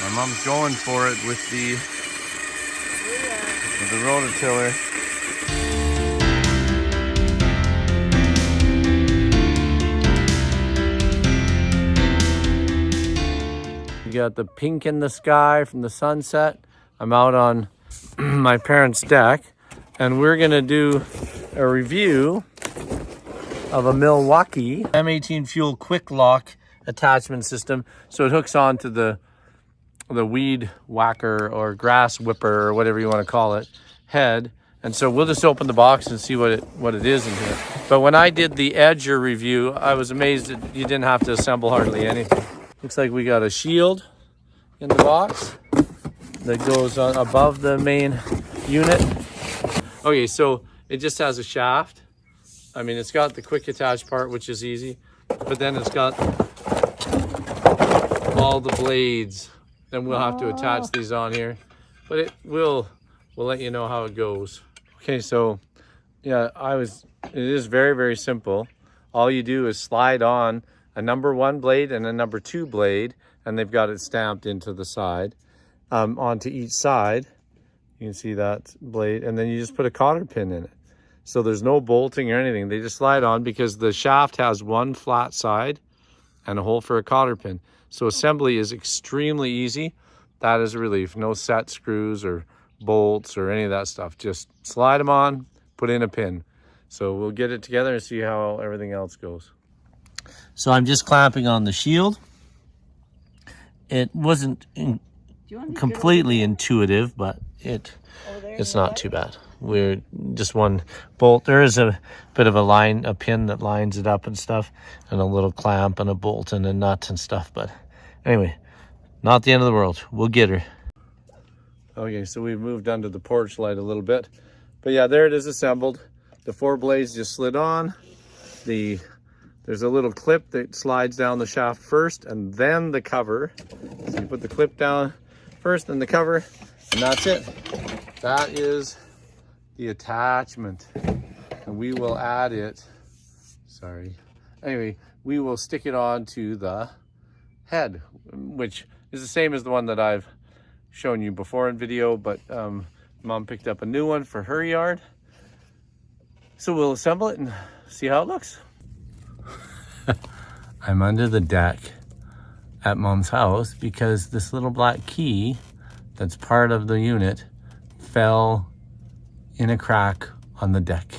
My mom's going for it with the rototiller. You got the pink in the sky from the sunset. I'm out on my parents' deck, and we're gonna do a review of a Milwaukee M18 fuel Quik-lok attachment system. So it hooks onto the weed whacker or grass whipper or whatever you want to call it head. And so we'll just open the box and see what it is in here. But when I did the Edger review, I was amazed that you didn't have to assemble hardly anything. Looks like we got a shield in the box that goes on above the main unit. Okay, so it just has a shaft. I mean, it's got the quick attach part, which is easy, but then it's got all the blades. Then we'll have to attach these on here, but we'll let you know how it goes. Okay, so yeah, it is very, very simple. All you do is slide on a number 1 blade and a number 2 blade, and they've got it stamped into the side, onto each side. You can see that blade, and then you just put a cotter pin in it. So there's no bolting or anything. They just slide on because the shaft has one flat side and a hole for a cotter pin. So assembly is extremely easy. That is a relief. No set screws or bolts or any of that stuff. Just slide them on, put in a pin. So we'll get it together and see how everything else goes. So I'm just clamping on the shield. It wasn't completely intuitive, but it's not too bad. We're just one bolt. There is a bit of a pin that lines it up and stuff, and a little clamp and a bolt and a nut and stuff. But anyway, not the end of the world. We'll get her. Okay, so we've moved under the porch light a little bit, but yeah, there it is assembled. The 4 blades just slid on. There's a little clip that slides down the shaft first, and then the cover. So you put the clip down first, then the cover, and that's it. That is the attachment, and we will add it, anyway, we will stick it on to the head, which is the same as the one that I've shown you before in video, but Mom picked up a new one for her yard. So we'll assemble it and see how it looks. I'm under the deck at Mom's house because this little black key that's part of the unit fell in a crack on the deck.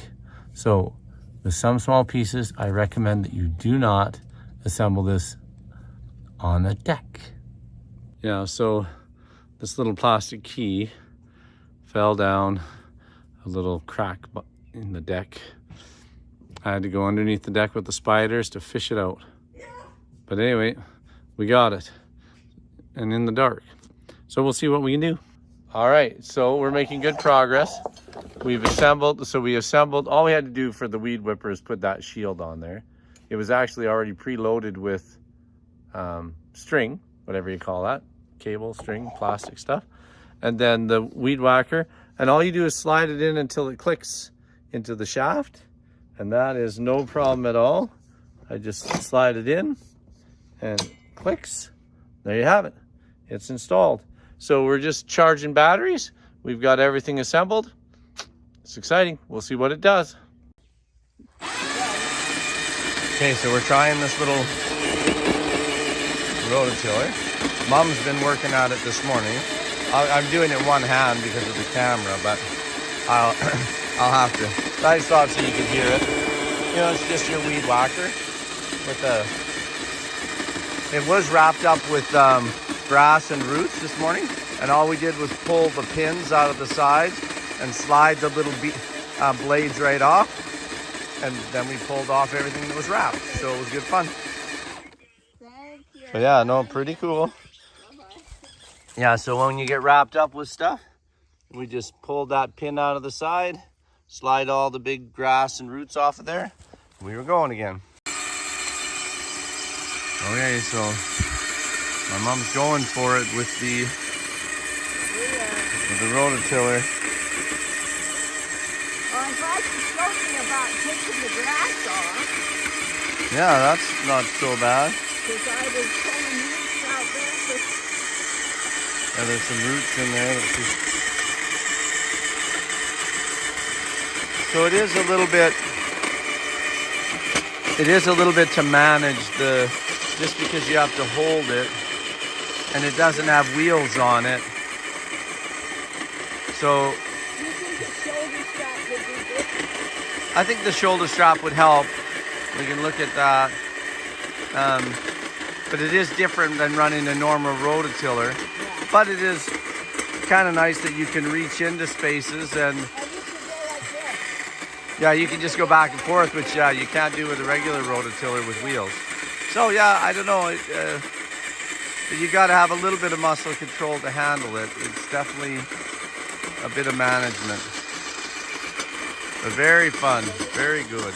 So with some small pieces, I recommend that you do not assemble this on a deck. Yeah, so this little plastic key fell down a little crack in the deck. I had to go underneath the deck with the spiders to fish it out. But anyway, we got it, and in the dark. So we'll see what we can do. All right, so we're making good progress. We've assembled, all we had to do for the weed whipper is put that shield on there. It was actually already preloaded with string, whatever you call that, cable, string, plastic stuff. And then the weed whacker, and all you do is slide it in until it clicks into the shaft. And that is no problem at all. I just slide it in and clicks. There you have it. It's installed. So we're just charging batteries. We've got everything assembled. It's exciting. We'll see what it does. Okay, so we're trying this little rototiller. Mom's been working at it this morning. I'm doing it one hand because of the camera, but I'll have to. I just thought so you could hear it. You know, it's just your weed whacker with it was wrapped up with grass and roots this morning, and all we did was pull the pins out of the sides and slide the little blades right off, and then we pulled off everything that was wrapped. So it was good fun. Thank you. So yeah, no, pretty cool. Bye-bye. Yeah, so when you get wrapped up with stuff, we just pulled that pin out of the side, slide all the big grass and roots off of there, and we were going again. Okay, so my mom's going for it with the rototiller. Well, I'm glad you showed me about taking the grass off. Yeah, that's not so bad. Because I was pulling roots out there. And there's some roots in there. Let's see. So it is a little bit to manage just because you have to hold it, and it doesn't have wheels on it. So Do you think the shoulder strap would be good? I think the shoulder strap would help. We can look at that. But it is different than running a normal rototiller. Yeah. But it is kind of nice that you can reach into spaces, and And you can go like this. yeah, you can just go back and forth, which you can't do with a regular rototiller with wheels. So yeah, I don't know. You got to have a little bit of muscle control to handle it. It's definitely a bit of management. But very fun, very good.